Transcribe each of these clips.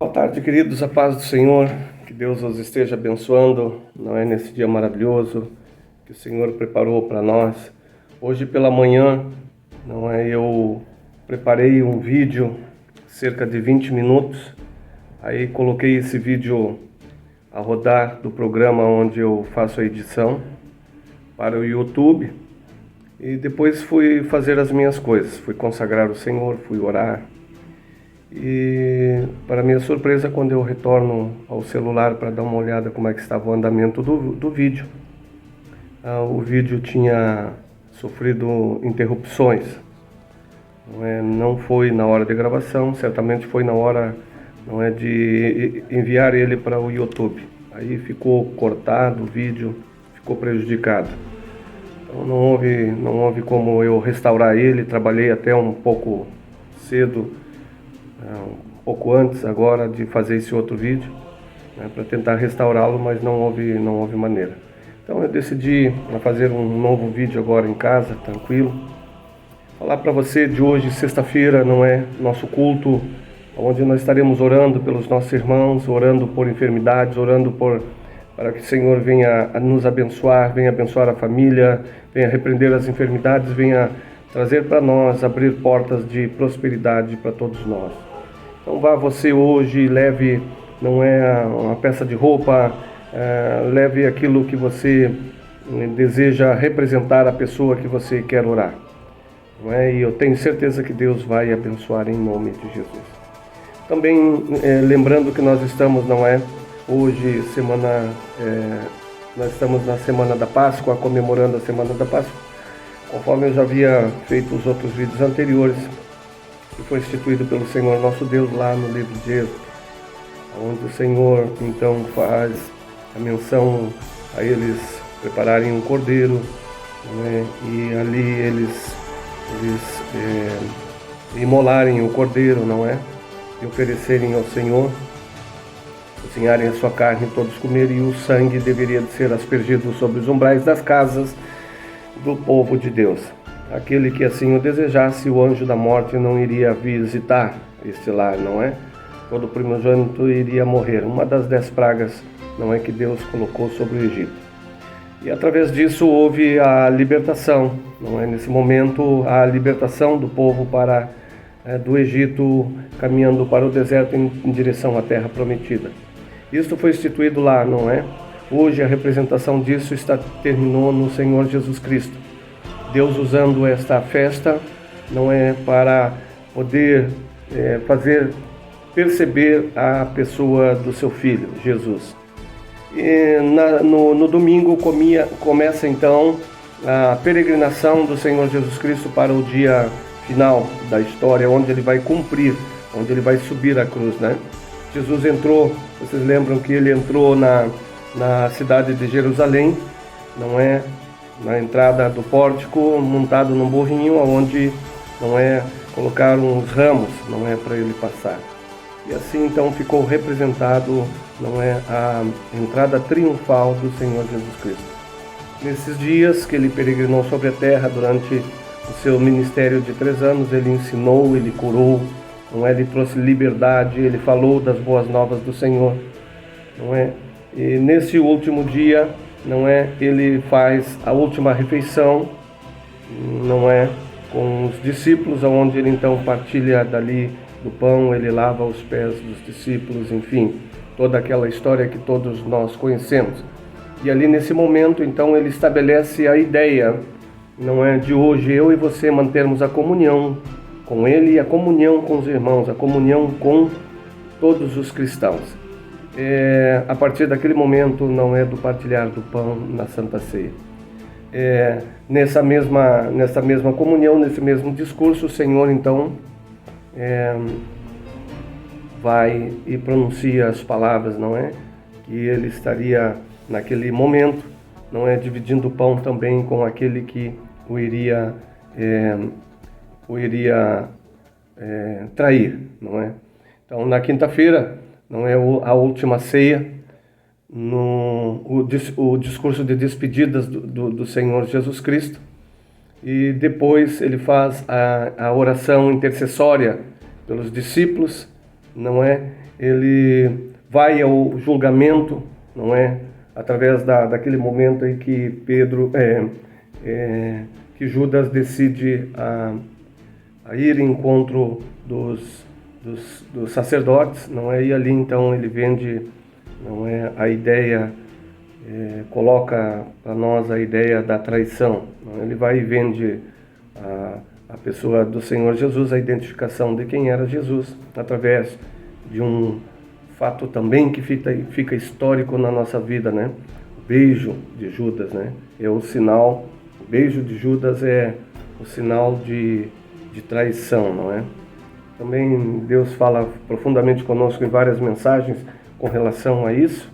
Boa tarde, queridos, a paz do Senhor, que Deus os esteja abençoando, não é, nesse dia maravilhoso que o Senhor preparou para nós. Hoje pela manhã, não é, eu preparei um vídeo, cerca de 20 minutos, aí coloquei esse vídeo a rodar do programa onde eu faço a edição para o YouTube e depois fui fazer as minhas coisas, fui consagrar o Senhor, fui orar. E para minha surpresa, quando eu retorno ao celular para dar uma olhada como é que estava o andamento do vídeo, o vídeo tinha sofrido interrupções. Não foi na hora de gravação, certamente foi na hora de enviar ele para o YouTube. Aí ficou cortado o vídeo, ficou prejudicado. Então não houve como eu restaurar ele, trabalhei até um pouco cedo, um pouco antes agora de fazer esse outro vídeo, para tentar restaurá-lo, mas não houve maneira. Então eu decidi fazer um novo vídeo agora em casa, tranquilo. Falar para você de hoje, sexta-feira, nosso culto, onde nós estaremos orando pelos nossos irmãos, orando por enfermidades, orando para que o Senhor venha a nos abençoar, venha abençoar a família, venha repreender as enfermidades, venha trazer para nós, abrir portas de prosperidade para todos nós. Então vá você hoje, leve uma peça de roupa, leve aquilo que você deseja representar a pessoa que você quer orar. E eu tenho certeza que Deus vai abençoar em nome de Jesus. Também lembrando que nós estamos, hoje nós estamos na Semana da Páscoa, comemorando a Semana da Páscoa, conforme eu já havia feito os outros vídeos anteriores, que foi instituído pelo Senhor nosso Deus lá no livro de Êxodo, onde o Senhor então faz a menção a eles prepararem um cordeiro, e ali eles imolarem o cordeiro, e oferecerem ao Senhor, cozinharem a sua carne e todos comerem, e o sangue deveria de ser aspergido sobre os umbrais das casas do povo de Deus. Aquele que assim o desejasse, o anjo da morte não iria visitar este lar, Todo primogênito iria morrer. Uma das 10 pragas, que Deus colocou sobre o Egito. E através disso houve a libertação, Nesse momento, a libertação do povo do Egito, caminhando para o deserto em direção à terra prometida. Isso foi instituído lá, Hoje a representação disso terminou no Senhor Jesus Cristo. Deus usando esta festa, para poder fazer perceber a pessoa do seu Filho, Jesus. E no domingo começa então a peregrinação do Senhor Jesus Cristo para o dia final da história, onde ele vai cumprir, onde ele vai subir a cruz, Jesus entrou, vocês lembram que ele entrou na cidade de Jerusalém, na entrada do pórtico, montado num burrinho, onde colocaram os ramos, para ele passar. E assim então ficou representado, a entrada triunfal do Senhor Jesus Cristo. Nesses dias que ele peregrinou sobre a terra, durante o seu ministério de 3 anos, ele ensinou, ele curou, ele trouxe liberdade, ele falou das boas novas do Senhor, E nesse último dia, ele faz a última refeição, com os discípulos, onde ele então partilha dali do pão, ele lava os pés dos discípulos, enfim, toda aquela história que todos nós conhecemos. E ali nesse momento, então, ele estabelece a ideia, de hoje eu e você mantermos a comunhão com ele e a comunhão com os irmãos, a comunhão com todos os cristãos. A partir daquele momento, do partilhar do pão na Santa Ceia. Nessa mesma comunhão, nesse mesmo discurso, o Senhor então vai e pronuncia as palavras, que ele estaria naquele momento, dividindo o pão também com aquele que o iria trair, Então na quinta-feira, a última ceia, o discurso de despedidas do Senhor Jesus Cristo, e depois ele faz a oração intercessória pelos discípulos, ele vai ao julgamento, não é? Através daquele momento em que que Judas decide a ir em encontro dos sacerdotes, não é? E ali então ele vende, não é, a ideia, coloca para nós a ideia da traição. Não é? Ele vai e vende a pessoa do Senhor Jesus, a identificação de quem era Jesus, através de um fato também que fica histórico na nossa vida, né? O beijo de Judas, né? É o sinal, o beijo de Judas é o sinal de traição, não é? Também Deus fala profundamente conosco em várias mensagens com relação a isso,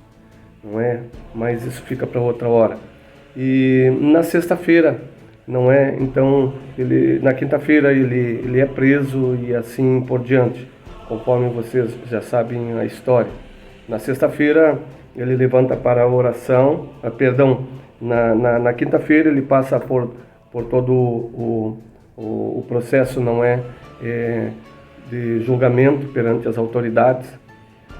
não é? Mas isso fica para outra hora. E na sexta-feira, não é? Então, na quinta-feira ele é preso e assim por diante, conforme vocês já sabem a história. Na sexta-feira ele levanta para a oração, na quinta-feira ele passa por todo o processo, não é? De julgamento perante as autoridades.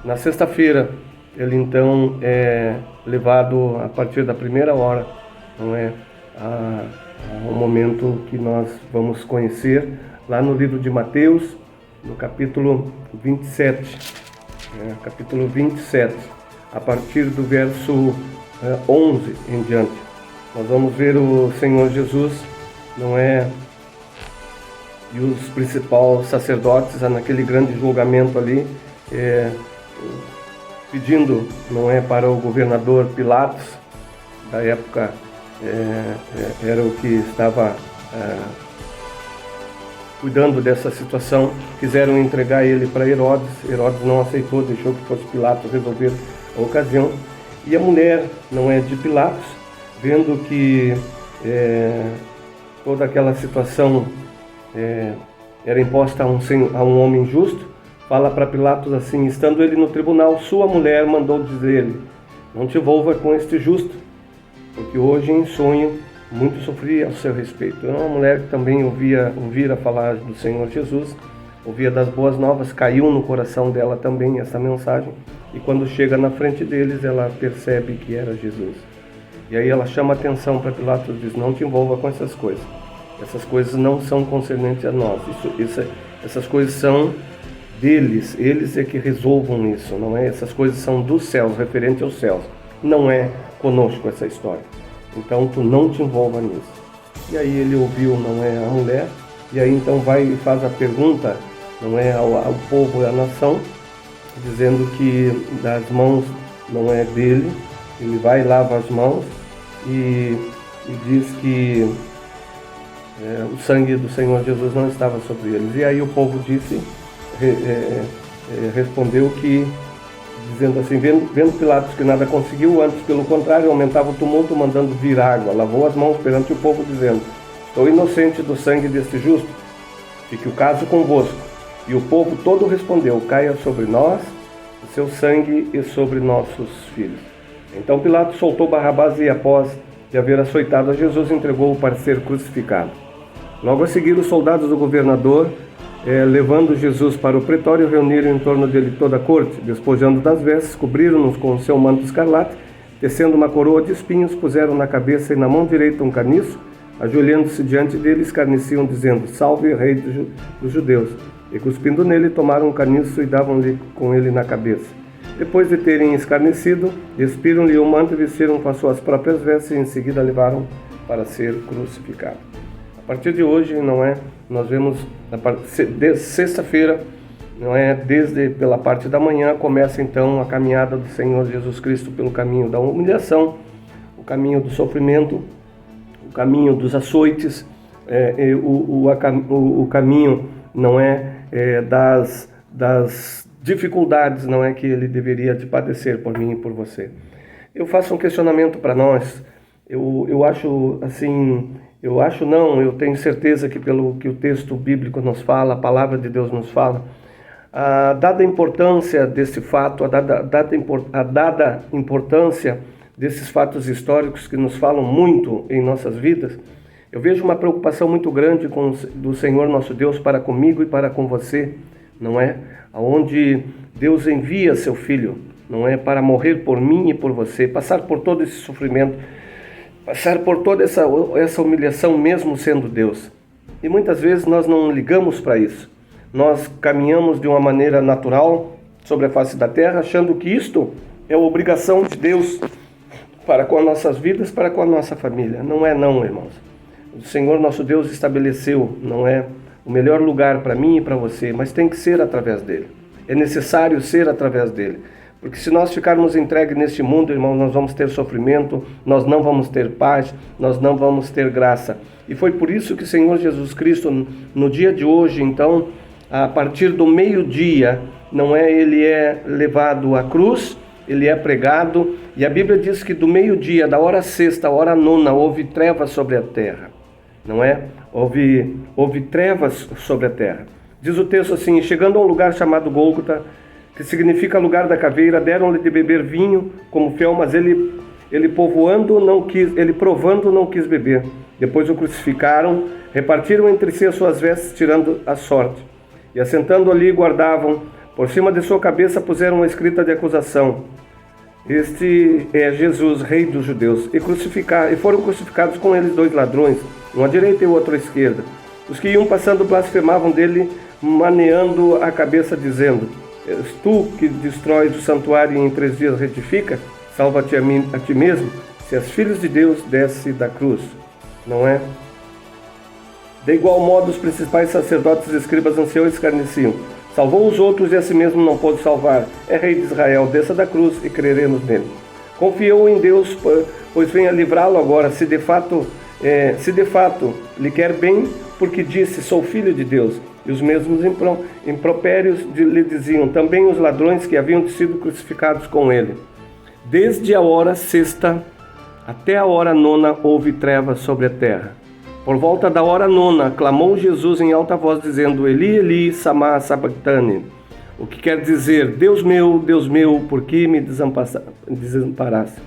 Na sexta-feira ele então é levado a partir da primeira hora, não é? Ao momento que nós vamos conhecer lá no livro de Mateus, no capítulo 27, capítulo 27, a partir do verso 11 em diante. Nós vamos ver o Senhor Jesus, não é? E os principais sacerdotes naquele grande julgamento ali, pedindo, não é, para o governador Pilatos, da época, era o que estava cuidando dessa situação, quiseram entregar ele para Herodes. Herodes não aceitou, deixou que fosse Pilatos resolver a ocasião. E a mulher, não é, de Pilatos, vendo que toda aquela situação era imposta a um homem justo, fala para Pilatos assim: estando ele no tribunal, sua mulher mandou dizer-lhe: não te envolva com este justo, porque hoje em sonho muito sofri a seu respeito. É uma mulher que também ouvira falar do Senhor Jesus, ouvia das boas novas, caiu no coração dela também essa mensagem, e quando chega na frente deles, ela percebe que era Jesus. E aí ela chama atenção para Pilatos e diz: não te envolva com essas coisas. Essas coisas não são concernentes a nós. Essas coisas são deles. Eles é que resolvam isso, não é? Essas coisas são dos céus, referente aos céus. Não é conosco essa história. Então tu não te envolva nisso. E aí ele ouviu, não é, a mulher. E aí então vai e faz a pergunta, não é, ao povo e à nação, dizendo que das mãos, não é, dele, ele vai e lava as mãos e diz que o sangue do Senhor Jesus não estava sobre eles. E aí o povo respondeu que, dizendo assim: vendo Pilatos que nada conseguiu, antes pelo contrário aumentava o tumulto, mandando vir água, lavou as mãos perante o povo, dizendo: estou inocente do sangue deste justo, fique o caso convosco. E o povo todo respondeu: caia sobre nós o seu sangue e sobre nossos filhos. Então Pilatos soltou Barrabás e, após de haver açoitado a Jesus, entregou-o para ser crucificado. Logo a seguir, os soldados do governador, levando Jesus para o pretório, reuniram em torno dele toda a corte, despojando das vestes, cobriram-nos com o seu manto escarlate, tecendo uma coroa de espinhos, puseram na cabeça e na mão direita um caniço, ajoelhando-se diante dele, escarneciam, dizendo: salve, rei dos judeus. E cuspindo nele, tomaram um caniço e davam-lhe com ele na cabeça. Depois de terem escarnecido, despiram-lhe o manto e vestiram com as suas próprias vestes, e em seguida levaram para ser crucificado. A partir de hoje, não é, nós vemos, de sexta-feira, não é, desde pela parte da manhã, começa então a caminhada do Senhor Jesus Cristo pelo caminho da humilhação, o caminho do sofrimento, o caminho dos açoites, o caminho, não é, das dificuldades, não é, que ele deveria de padecer por mim e por você. Eu faço um questionamento para nós. Eu acho assim, eu tenho certeza que pelo que o texto bíblico nos fala, a palavra de Deus nos fala, dada a importância desse fato, a dada importância desses fatos históricos que nos falam muito em nossas vidas, eu vejo uma preocupação muito grande do Senhor nosso Deus para comigo e para com você, não é? Onde Deus envia seu Filho, não é? Para morrer por mim e por você, passar por todo esse sofrimento, passar por toda essa humilhação mesmo sendo Deus. E muitas vezes nós não ligamos para isso. Nós caminhamos de uma maneira natural sobre a face da terra, achando que isto é obrigação de Deus para com as nossas vidas, para com a nossa família. Não é não, irmãos. O Senhor nosso Deus estabeleceu, não é, o melhor lugar para mim e para você, mas tem que ser através dele. É necessário ser através dele. Porque se nós ficarmos entregues neste mundo, irmãos, nós vamos ter sofrimento, nós não vamos ter paz, nós não vamos ter graça. E foi por isso que o Senhor Jesus Cristo, no dia de hoje, então, a partir do meio-dia, não é, ele é levado à cruz, ele é pregado, e a Bíblia diz que do meio-dia, da hora sexta à hora nona, houve trevas sobre a terra, não é? Houve trevas sobre a terra. Diz o texto assim: chegando a um lugar chamado Gólgota, que significa lugar da caveira, deram-lhe de beber vinho como fel, mas ele provando não quis beber. Depois o crucificaram, repartiram entre si as suas vestes, tirando a sorte. E assentando ali, guardavam, por cima de sua cabeça puseram uma escrita de acusação: este é Jesus, rei dos judeus. E foram crucificados com eles 2 ladrões, um à direita e o outro à esquerda. Os que iam passando blasfemavam dele, maneando a cabeça, dizendo: és tu que destróis o santuário e em 3 dias retifica? Salva-te a ti mesmo, se és filho de Deus, desce da cruz. Não é? De igual modo, os principais sacerdotes e escribas anciãos escarneciam: salvou os outros e a si mesmo não pôde salvar. É rei de Israel, desça da cruz e creremos nele. Confiou em Deus, pois venha livrá-lo agora, se de fato lhe quer bem, porque disse: sou filho de Deus. E os mesmos impropérios lhe diziam também os ladrões que haviam sido crucificados com ele. Desde a hora sexta até a hora nona houve trevas sobre a terra. Por volta da hora nona, clamou Jesus em alta voz, dizendo: Eli, Eli, sama sabachthani, o que quer dizer: Deus meu, por que me desamparaste?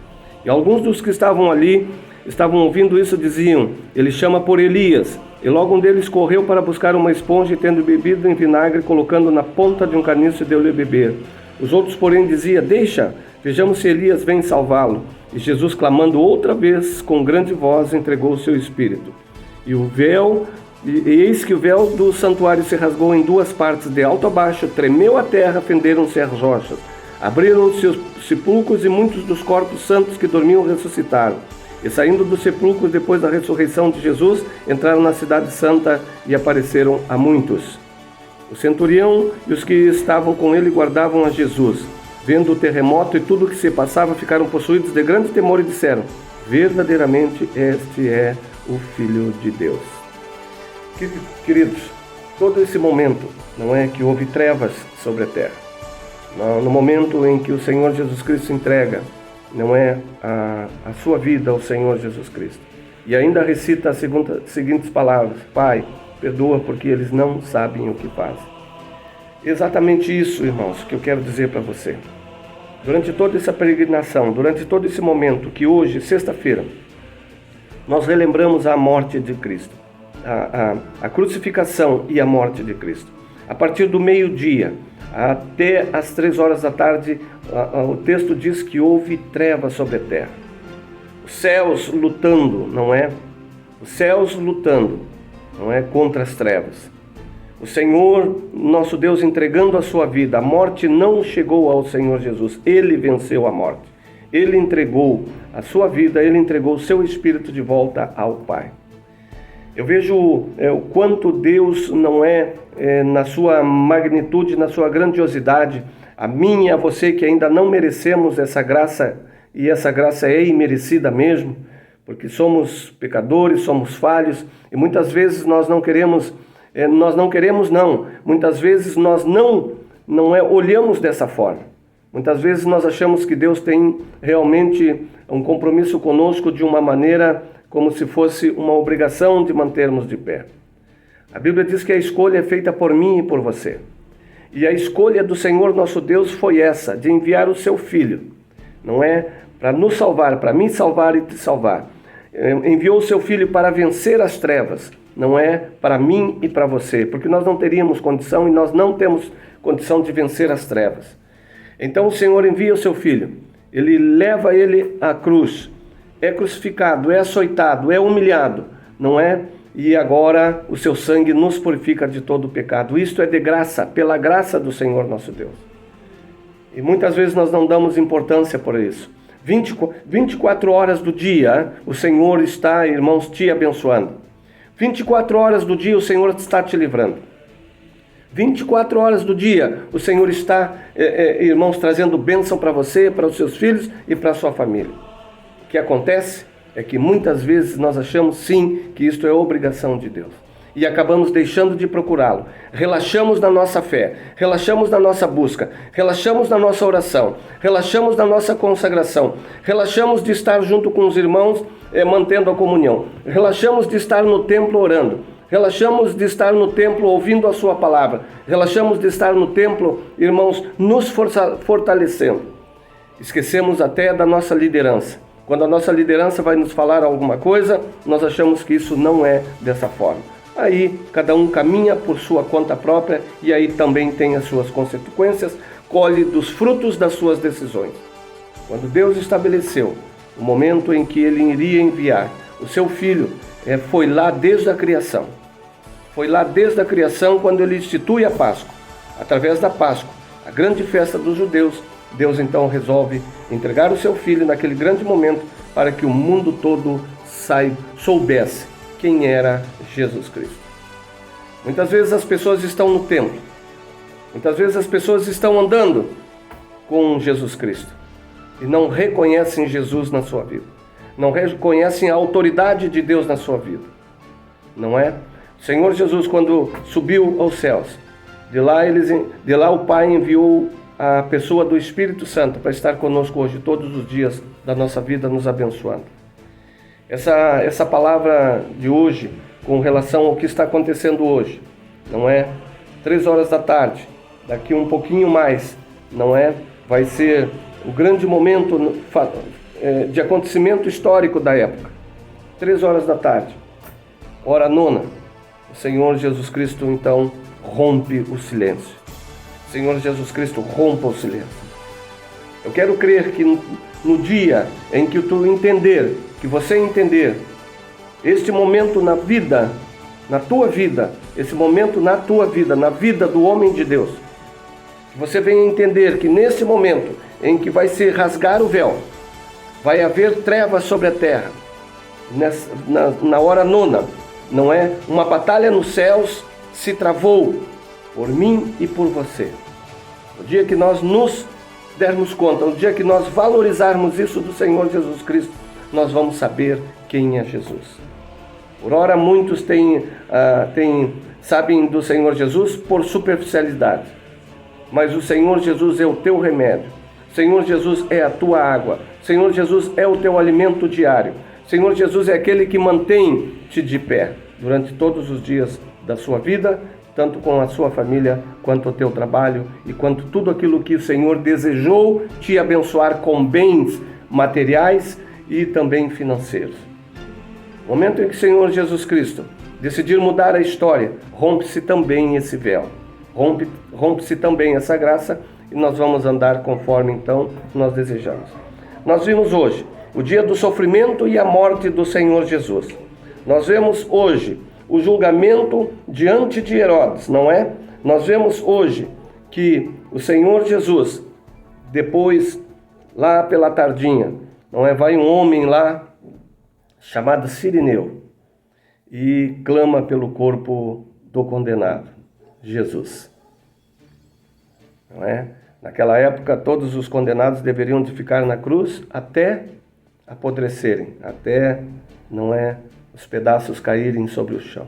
E alguns dos que estavam ali, estavam ouvindo isso, diziam: ele chama por Elias. E logo um deles correu para buscar uma esponja e, tendo bebido em vinagre, colocando na ponta de um caniço, deu-lhe a beber. Os outros, porém, diziam: deixa, vejamos se Elias vem salvá-lo. E Jesus, clamando outra vez com grande voz, entregou o seu espírito. E eis que o véu do santuário se rasgou em 2 partes, de alto a baixo, tremeu a terra, fenderam-se as rochas. Abriram-se os sepulcros e muitos dos corpos santos que dormiam ressuscitaram. E saindo dos sepulcros depois da ressurreição de Jesus, entraram na cidade santa e apareceram a muitos. O centurião e os que estavam com ele guardavam a Jesus. Vendo o terremoto e tudo o que se passava, ficaram possuídos de grande temor e disseram: verdadeiramente este é o Filho de Deus. Queridos, todo esse momento, não é, que houve trevas sobre a terra. No momento em que o Senhor Jesus Cristo entrega, não é, a sua vida ao Senhor Jesus Cristo. E ainda recita as seguintes palavras: Pai, perdoa porque eles não sabem o que fazem. Exatamente isso, irmãos, que eu quero dizer para você. Durante toda essa peregrinação, durante todo esse momento, que hoje, sexta-feira, nós relembramos a morte de Cristo, a crucificação e a morte de Cristo. A partir do meio-dia até as 3 horas da tarde, o texto diz que houve trevas sobre a terra. Os céus lutando, não é? Os céus lutando, não é? Contra as trevas. O Senhor, nosso Deus, entregando a sua vida. A morte não chegou ao Senhor Jesus. Ele venceu a morte. Ele entregou a sua vida, ele entregou o seu espírito de volta ao Pai. Eu vejo o quanto Deus não na sua magnitude, na sua grandiosidade, a mim e a você que ainda não merecemos essa graça, e essa graça é imerecida mesmo, porque somos pecadores, somos falhos, e muitas vezes nós não queremos, muitas vezes nós não olhamos dessa forma. Muitas vezes nós achamos que Deus tem realmente um compromisso conosco de uma maneira como se fosse uma obrigação de mantermos de pé. A Bíblia diz que a escolha é feita por mim e por você. E a escolha do Senhor nosso Deus foi essa, de enviar o seu Filho, não é? Para nos salvar, para me salvar e te salvar. Enviou o seu Filho para vencer as trevas, não é para mim e para você, porque nós não teríamos condição e nós não temos condição de vencer as trevas. Então o Senhor envia o seu Filho, Ele leva ele à cruz, é crucificado, é açoitado, é humilhado, não é? E agora o seu sangue nos purifica de todo o pecado. Isto é de graça, pela graça do Senhor nosso Deus. E muitas vezes nós não damos importância por isso. 24 horas do dia o Senhor está, irmãos, te abençoando. 24 horas do dia o Senhor está te livrando. 24 horas do dia o Senhor está, irmãos, trazendo bênção para você, para os seus filhos e para a sua família. O que acontece é que muitas vezes nós achamos sim que isto é obrigação de Deus. E acabamos deixando de procurá-lo. Relaxamos na nossa fé, relaxamos na nossa busca, relaxamos na nossa oração, relaxamos na nossa consagração, relaxamos de estar junto com os irmãos, mantendo a comunhão, relaxamos de estar no templo orando, relaxamos de estar no templo ouvindo a sua palavra, relaxamos de estar no templo, irmãos, nos fortalecendo. Esquecemos até da nossa liderança. Quando a nossa liderança vai nos falar alguma coisa, nós achamos que isso não é dessa forma. Aí cada um caminha por sua conta própria e aí também tem as suas consequências, colhe dos frutos das suas decisões. Quando Deus estabeleceu o momento em que Ele iria enviar o seu Filho, foi lá desde a criação. Foi lá desde a criação quando Ele institui a Páscoa. Através da Páscoa, a grande festa dos judeus, Deus então resolve entregar o seu Filho naquele grande momento para que o mundo todo soubesse quem era Jesus Cristo. Muitas vezes as pessoas estão no templo, muitas vezes as pessoas estão andando com Jesus Cristo e não reconhecem Jesus na sua vida, não reconhecem a autoridade de Deus na sua vida, não é? O Senhor Jesus, quando subiu aos céus, de lá o Pai enviou a pessoa do Espírito Santo para estar conosco hoje, todos os dias da nossa vida, nos abençoando. Essa palavra de hoje, com relação ao que está acontecendo hoje, não é? 3 horas da tarde, daqui um pouquinho mais, não é? Vai ser o grande momento de acontecimento histórico da época. 3 horas da tarde, hora nona, o Senhor Jesus Cristo então rompe o silêncio. Senhor Jesus Cristo, rompa o silêncio. Eu quero crer que no dia em que que você entender, este momento na vida, na tua vida, esse momento na tua vida, na vida do homem de Deus, que você venha entender que nesse momento em que vai se rasgar o véu, vai haver trevas sobre a terra, na hora nona, não é? Uma batalha nos céus se travou por mim e por você. No dia que nós nos dermos conta, no dia que nós valorizarmos isso do Senhor Jesus Cristo, nós vamos saber quem é Jesus. Por ora, muitos sabem do Senhor Jesus por superficialidade, mas o Senhor Jesus é o teu remédio, o Senhor Jesus é a tua água, o Senhor Jesus é o teu alimento diário, o Senhor Jesus é aquele que mantém-te de pé durante todos os dias da sua vida, tanto com a sua família, quanto o teu trabalho e quanto tudo aquilo que o Senhor desejou te abençoar com bens materiais e também financeiros. No momento em que o Senhor Jesus Cristo decidir mudar a história, rompe-se também esse véu, rompe-se também essa graça e nós vamos andar conforme então nós desejamos. Nós vimos hoje o dia do sofrimento e a morte do Senhor Jesus. Nós vemos hoje o julgamento diante de Herodes, não é? Nós vemos hoje que o Senhor Jesus, depois, lá pela tardinha, não é? Vai um homem lá, chamado Cirineu, e clama pelo corpo do condenado, Jesus. Não é? Naquela época, todos os condenados deveriam de ficar na cruz até apodrecerem, até, não é? Os pedaços caírem sobre o chão.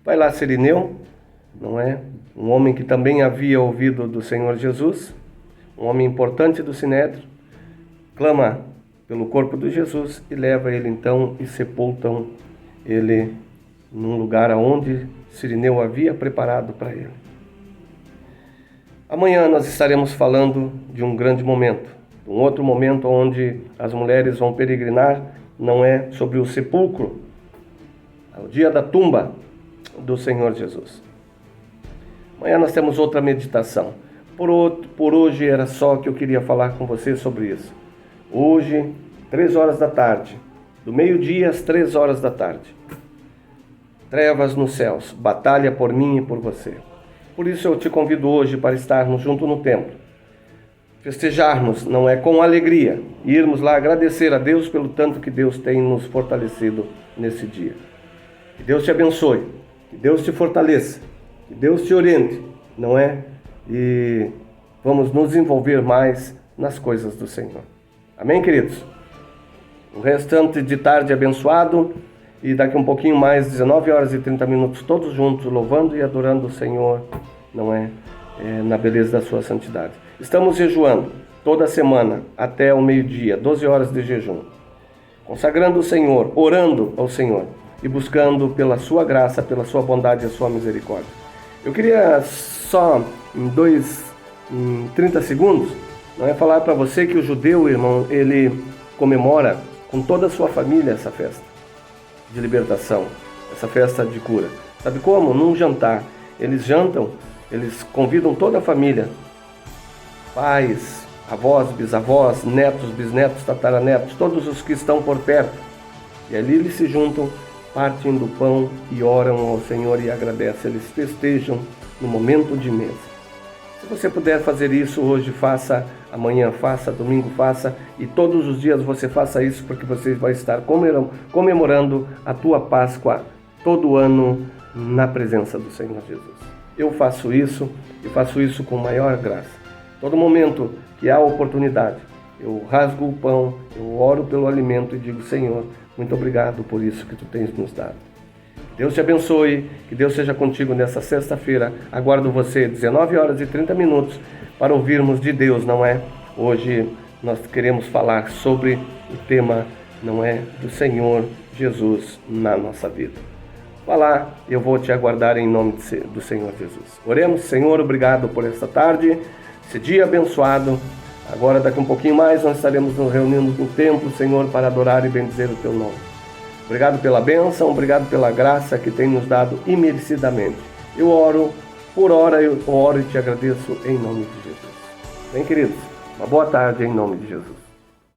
Vai lá Cirineu, não é? Um homem que também havia ouvido do Senhor Jesus, um homem importante do Sinédrio, clama pelo corpo de Jesus e leva ele então e sepultam ele num lugar aonde Cirineu havia preparado para ele. Amanhã nós estaremos falando de um grande momento, um outro momento onde as mulheres vão peregrinar, não é sobre o sepulcro, o dia da tumba do Senhor Jesus. Amanhã nós temos outra meditação. Por hoje era só que eu queria falar com você sobre isso. Hoje, 3 horas da tarde, do meio-dia às 3 horas da tarde. Trevas nos céus, batalha por mim e por você. Por isso eu te convido hoje para estarmos juntos no templo. Festejarmos, não é, com alegria, e irmos lá agradecer a Deus pelo tanto que Deus tem nos fortalecido nesse dia. Que Deus te abençoe, que Deus te fortaleça, que Deus te oriente, não é? E vamos nos envolver mais nas coisas do Senhor. Amém, queridos? O restante de tarde abençoado e daqui um pouquinho mais, 19 horas e 30 minutos, todos juntos, louvando e adorando o Senhor, não é? Na beleza da sua santidade. Estamos jejuando toda semana até o meio-dia, 12 horas de jejum, consagrando o Senhor, orando ao Senhor e buscando pela sua graça, pela sua bondade e a sua misericórdia. Eu queria só em 30 segundos, não é, falar para você que o judeu, irmão, ele comemora com toda a sua família essa festa de libertação, essa festa de cura. Sabe como? Num jantar. Eles jantam, eles convidam toda a família, pais, avós, bisavós, netos, bisnetos, tataranetos, todos os que estão por perto. E ali eles se juntam, partem do pão e oram ao Senhor e agradecem. Eles festejam no momento de mesa. Se você puder fazer isso hoje, faça, amanhã faça, domingo faça, e todos os dias você faça isso, porque você vai estar comemorando a tua Páscoa todo ano na presença do Senhor Jesus. Eu faço isso e faço isso com maior graça. Todo momento que há oportunidade, eu rasgo o pão, eu oro pelo alimento e digo: Senhor, muito obrigado por isso que tu tens nos dado. Deus te abençoe, que Deus seja contigo nessa sexta-feira. Aguardo você 19 horas e 30 minutos para ouvirmos de Deus, não é? Hoje nós queremos falar sobre o tema, não é, do Senhor Jesus na nossa vida. Vá lá, eu vou te aguardar em nome do Senhor Jesus. Oremos. Senhor, obrigado por esta tarde, esse dia abençoado. Agora, daqui um pouquinho mais, nós estaremos nos reunindo no templo, Senhor, para adorar e bendizer o teu nome. Obrigado pela bênção, obrigado pela graça que tem nos dado imerecidamente. Eu oro, por hora eu oro e te agradeço em nome de Jesus. Bem, queridos, uma boa tarde em nome de Jesus.